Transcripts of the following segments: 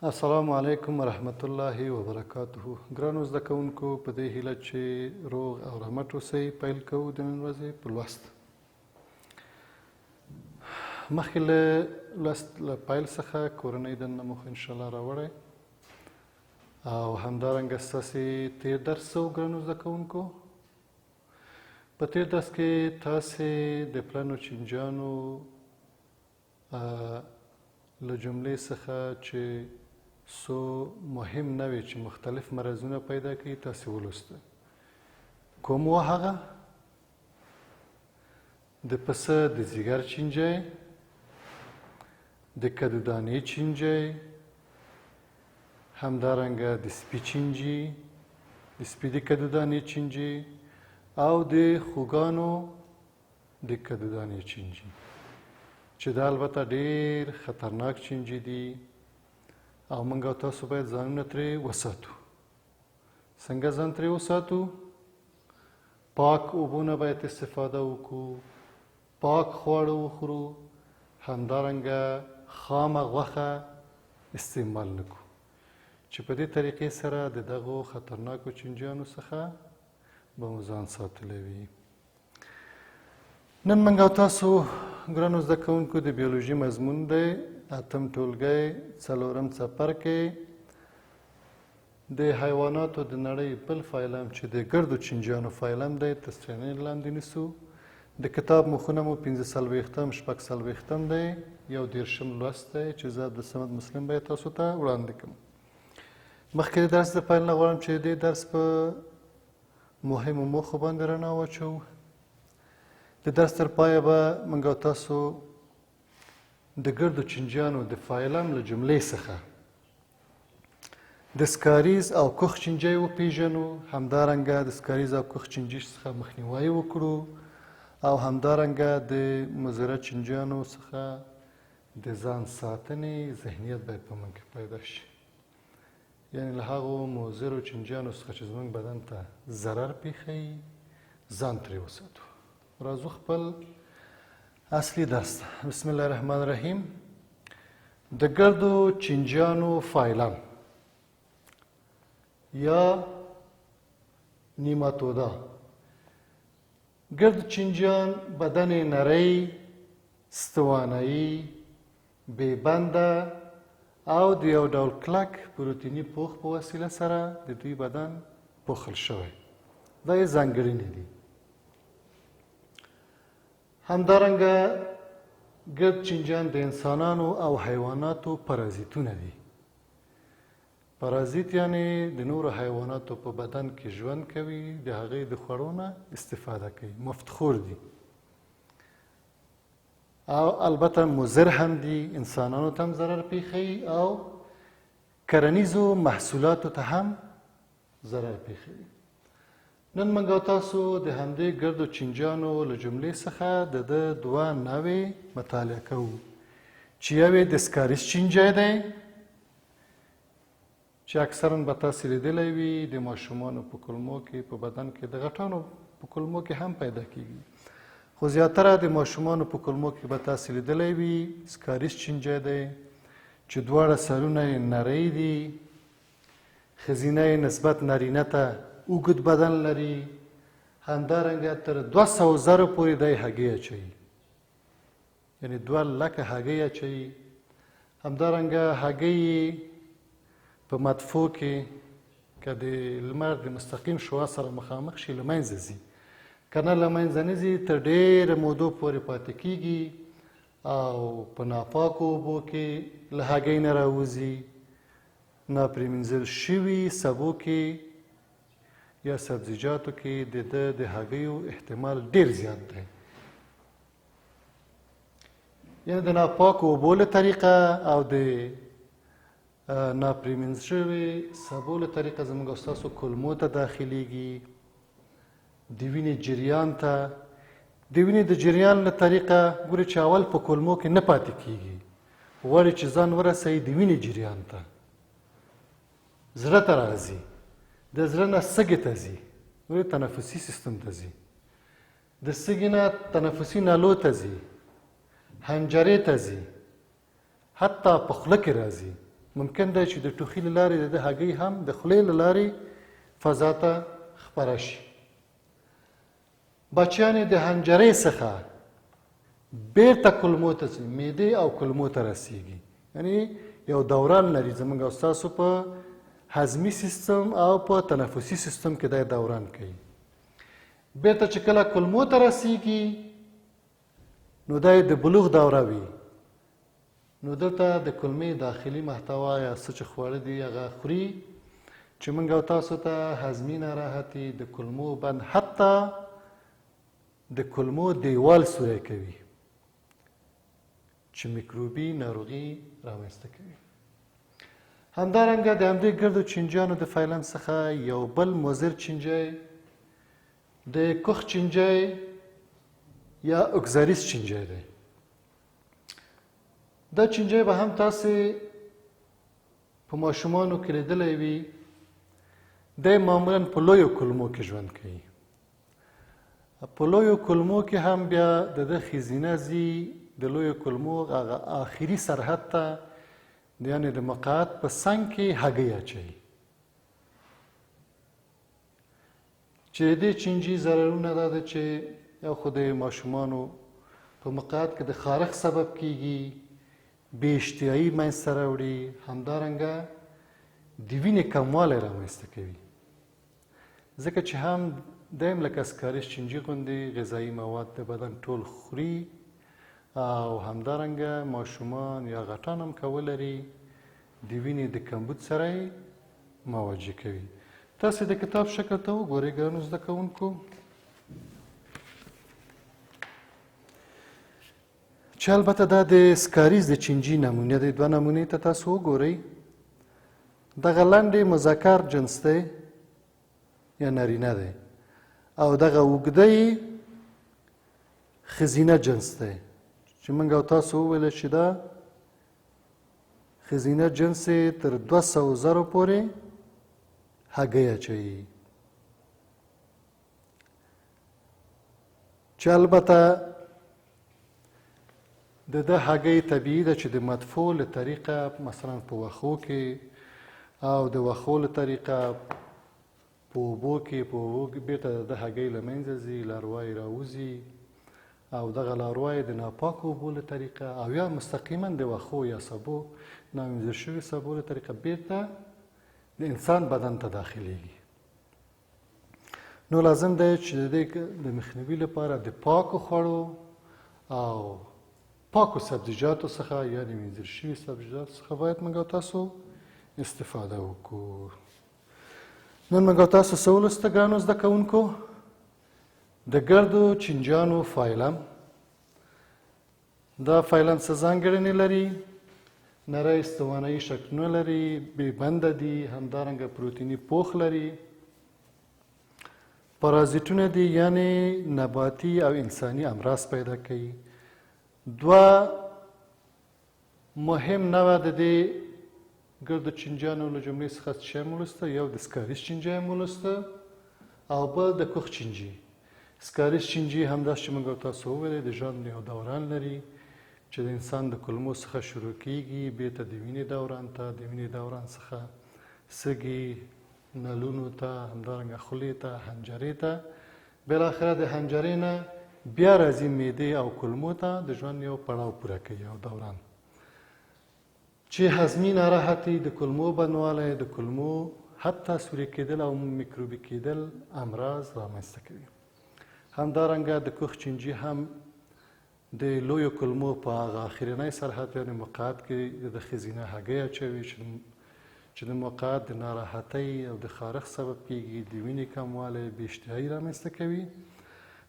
السلام علیکم ورحمت الله وبرکاته. ګرانو زده کوونکو، په دې هیله چې روغ او رحمت اوسئ، پیل کوو د نن ورځې په لوست. مخکې له لوست له پیل څخه کورنۍ دنده مو انشاءالله راوړی او همدارنګه ستاسې تېر درس څه و ګرانو زده کوونکو؟ په تېر درس کې تاسې د پلنو چینجیانو له جملې څخه چې څو مهم نوې چې مختلف مرضونه پیدا کوي تاسې ولوسته. کوم و هغه؟ د پسه د ځیګر چینجی، د کدودانې چینجی، همدارنګه د سپي چینجي، د سپي د کدودانې چینجي او د خوګانو د کدودانې چینجي، چې دا البته ډېر خطرناک چینجي دي او موږ او تاسو باید ځانونه ترې وساتو. څنګه ځان ترې وساتو؟ پاک اوبو نه باید استفاده وکړو، پاک خواړه وخورو، همدارنګه خامه غوښه استعمال نه کړو، چې په دې طریقې سره د دغو خطرناکو چینجیانو څخه به مو ځان ساتلی وي. نن موږ او تاسو ګرانو زده کوونکو د بیولوژي مضمون دی، 8م ټولګی 4م څپرکی د حیواناتو د نړۍ بل فایلم چې د ګردو چینجیانو فایلم دی تر څېړنې لاندې نیسو. د کتاب مخونه مو 45م 46م دی، 31م لوست دی چې زه عبدالصمد مسلم به تاسو ته وړاندې کړم. مخکې د درس د پیل نه غواړم چې دې درس په مهمو موخو باندې رڼا واچوو. د درس تر پایه به موږ او تاسو د ګردو چینجیانو د فایلم له جملې څخه د سکاریز او کوخ چینجی وپېژنو، همدارنګه د سکاریز او کوخ چینجي څخه مخنیوی وکړو او همدارنګه د مضره چینجیانو څخه د ځان ساتنې ذهنیت باید په موږ کې پیدا شي. یعنې له هغو مضرو چینجیانو څخه چې زموږ بدن ته ضرر پېښوي ځان ترې وساتو. راځو خپل اصلي درس ته. بسم الله الرحمن الرحیم. د ګردو چینجیانو فایلم یا نیماتودا. ګرد چینجیان بدن نری، ستوانه‌ای، بې بنده او د یو ډول کلک پروتیني پوښ په وسیله سره د دوی بدن پوښل شوی. دا یې ځانګړنې دي. همدارنګه ګرد چینجیان د انسانانو او حیواناتو پرازیتونه دي. پرازیت یعنی د نورو حیواناتو په بدن کې ژوند کوي، د هغې د خوړو نه استفاده کوي، مفتخور دي او البته مضر هم دي، انسانانو ته هم ضرر پېښوي او کرنیزو محصولاتو ته هم ضرر پېښوي. نن موږ او تاسو د همدې ګردو چینجیانو له جملې څخه د ده دوه نوې مطالعه کوو، چې یو یې د سکاریز چینجی دی چې اکثرا به تاسې لیدلی وي د ماشومانو په کولمو کې، په بدن کې، د غټانو په کولمو کې هم پیدا کیږي، خو زیاتره د ماشومانو په کولمو کې به تاسې لیدلی وي سکاریز چینجی دی چې دواړه سرونه یې نری دي، ښځینه یې نسبت نارینه ته اوږد بدن لري، همدارنګه تر 200,000 پورې دی هګۍ اچوي، یعنې 2 لکه هګۍ اچوي. همدارنګه هګۍ په مدفوع کې که د لمر د مستقیم شعاع سره مخامخ شي له منځه ځي، که نه له منځه نه ځي تر ډېره مودو پورې پاتې کېږي او په ناپاکو اوبو کې له هګۍ نه راوځي، ناپرېمنځل شوي سبو کې یا سبزیجاتو کې د ده د هګیو احتمال ډېر زیات دی. یعنې د ناپاکو اوبو له طریقه او د ناپرېمنځ شوي سبو له طریقه زموږ او ستاسو کولمو ته داخلیږي، د وینې جریان ته، د وینې د جریان له طریقه ګورې چې اول په کولمو کې نه پاتې کېږي، غواړي چې ځان ورسوي د وینې جریان ته، زړه ته راځي، د زړه نه سږي ته ځي، ګورې تنفسي سیستم ته ځي، د سږي نه تنفسي نالو ته ځي، حنجرې ته ځي، حتی په خوله کې راځي، ممکن دی چې د ټوخي له لارې د هګۍ هم د خولې له لارې فضا ته خپره شي. بچیان یې د حنجرې څخه بیرته کولمو ته ځي، معدې او کولمو ته رسیږي. یعنی یو دوران لري زموږ او ستاسو په هضمي سیستم او په تنفسي سیستم کې دا دوران کوي. بیرته چې کله کولمو ته رسیږي نو دا د بلوغ دوره وي. نو دلته د کولمې داخلي محتوا یا څه چې خواړه دي هغه خوري چې موږ او تاسو ته هضمي ناراحتي د کولمو بند حتی د کولمو دیوال سوری کوي چې میکروبي ناروغي رامنځته کوي. همدارنګه د همدې ګردو چینجیانو د فایلم څخه یو بل مضر چینجی د کخ چینجی یا اکزاریس چینجی دی. دا چینجی به هم تاسې په ماشومانو کې لیدلی وي. دی معمولا په لویو کولمو کې ژوند کوي. په لویو کولمو کې هم بیا د ده ښځینه ځي د لویو کولمو هغه آخري سرحد ته یعنې د مقعد په څنګ کې هګۍ اچوي. چې د دې چینجي ضررونه دا ده چې یو خو د ماشومانو په مقعد کې د خارښ سبب کیږي، بې اشتهایي منځته راوړي، همدارنګه د وینې کموالی رامنځته کوي. ځکه چې هم دیم لکه اسکاریس چینجي غوندې غذایي مواد د بدن ټول خوري او همدارنګه ماشومان یا غټان هم کولري د وینې د کمبود سره یې مواجه کوي. تاسې د کتاب شکل ته وګورئ ګرانو زده کوونکو. چې البته دا د اسکاریس د چینجي نمونه دی. دوه نمونې ته تاسو وګورئ. دغه لنډې مذکر جنس دی یا نارینه دی او دغه اوږده یې ښځینه جنس دی چې موږ او تاسو وویل چې دا ښځینه جنس یې تر 200 زرو پورې هګۍ اچوي. چې البته د ده هګۍ طبیعي ده چې د مدفوع له طریقه مثلا په وښو کې او د وښو له طریقه په اوبو کې بیرته د ده هګۍ له منځه ځي، لاروه یې راوځي او دغه لاروه یې د ناپاکو اوبو له طریقه او یا مستقیما د وښو یا سبو نامنځل شوي سبو له طریقه بیرته د انسان بدن ته داخلیږي. نو لازم دی چې د دې د مخنیوي لپاره د پاکو خوړو او پاکو سبزیجاتو څخه یعنې مینځل شوي سبزیجاتو څخه باید موږ او تاسو استفاده وکړو. نن موږ او تاسو څه ولوسته ګرانو زده کوونکو؟ د ګردو چینجیانو فایلم. دا فایلم څه ځانګړنې لري؟ نری استوانه‌یي شکلونه لري، بې بنده دي، همدارنګه پروتیني پوښ لري. پارازیتونه دي یعنې نباتي او انساني امراض پیدا کوي. دوه مهم نوع د دې ګردو چینجیانو له جملې څخه څه شی مو ولوسته؟ یو د اسکاریس چینجی مو ولوسته او بل د کخ چینجي. اسکاریس چینجي همداسې چې موږ او تاسو وویلې د ژوند یو دوران لري چې د انسان د کولمو څخه شروع کیږي بیرته د وینې دوران ته، د وینې دوران څخه سږي، نلونو ته، همدارنګه خولې ته، حنجرې ته، بالاخره د حنجرې نه بیا راځي معدې او کولمو ته د ژوند یو پړاو پوره کوي او دوران چې هضمي ناراحتي، د کولمو بندوالی، د کولمو حتی سوري کېدل او میکروبي کېدل امراض رامنځته کوي. همدارنګه د کخ چینجي هم د لویو کولمو په هغه اخرنی سرحد یعنې مقعد کې د ښځینه هګۍ اچوي چې د مقعد د ناراحتۍ او د خارښ سبب کېږي، د وینې کموالی، بې اشتهایي رامنځته کوي.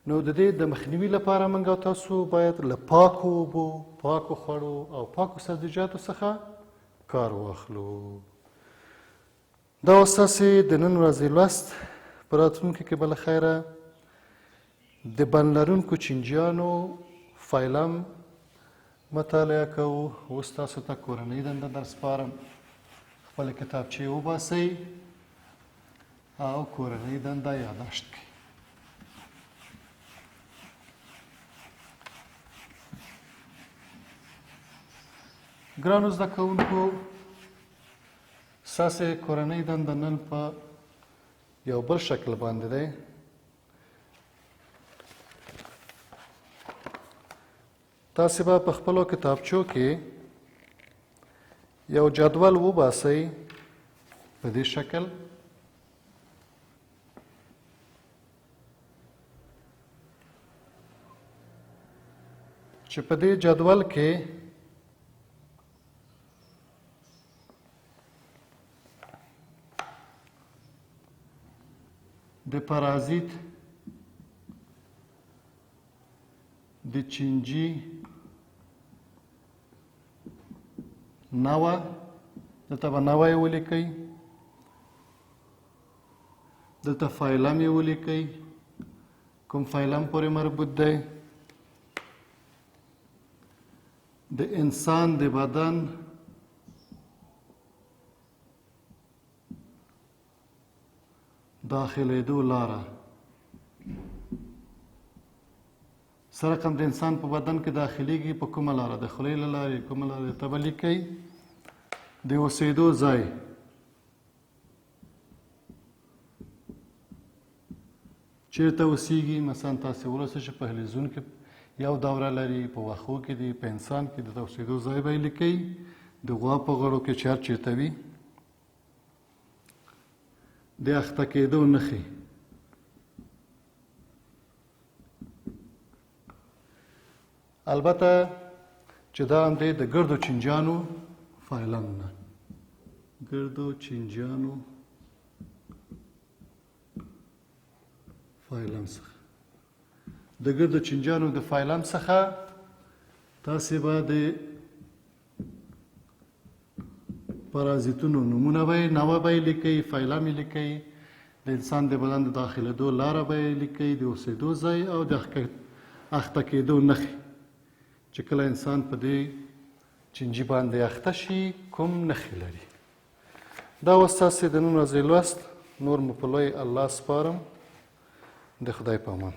نو د دې د مخنیوي لپاره موږ او تاسو باید له پاکو اوبو، پاکو خوړو او پاکو سبزیجاتو څخه کار واخلو. دا اوس تاسې د نن ورځې لوست په راتلونکي کې به له خیره د بند لرونکو چینجیانو فایلم مطالعه کوو. اوس تاسو ته کورنۍ دنده در سپارم. خپلې کتابچې وباسئ او کورنۍ دنده یادداشت کړئ. ګرانو زده کوونکو، ستاسې کورنۍ دنده نن په یو بل شکل باندې دی. تاسې به په خپلو کتابچو کې یو جدول وباسئ په دې شکل، چې په دې جدول کې د پرازیت، د چینجی نوع، دلته به نوع یې ولیکئ، دلته فایلم یې ولیکئ، کوم فایلم پورې مربوط دی، د انسان د بدن داخلېدو لاره، سره رقم د انسان په بدن کې داخليږي په کومه لاره، د خولې له لارې، کومه لاره ته به لیکئ. د اوسېدو ځای، چېرته اوسېږي، مثلا تاسې ولوسئ چې په حلزون کې یو دوره لري، په واښو کې دي، په انسان کې د اوسېدو ځای به یې لیکئ. د غوا په غړو کې چې هر چېرته وي. د اخته کېدو نښې، البته چې دا هم دی د ګردو چینجیانو فایلم نه، ګردو چینجیانو فایلم څخه. د ګردو چینجیانو د فایلم څخه تاسې به د پرازیتونو نومونه به یې، نوع به یې لیکئ، فایلم یې لیکئ، د انسان د بدن د داخلېدو لاره به یې لیکئ، د اوسېدو ځای او د اخته کېدو نښې، چې کله انسان په دې چینجي باندې اخته شي کوم نښې لري. دا اوس ستاسې د نن ورځې لوست. نور مو په لوی الله سپارم. د خدای په امان.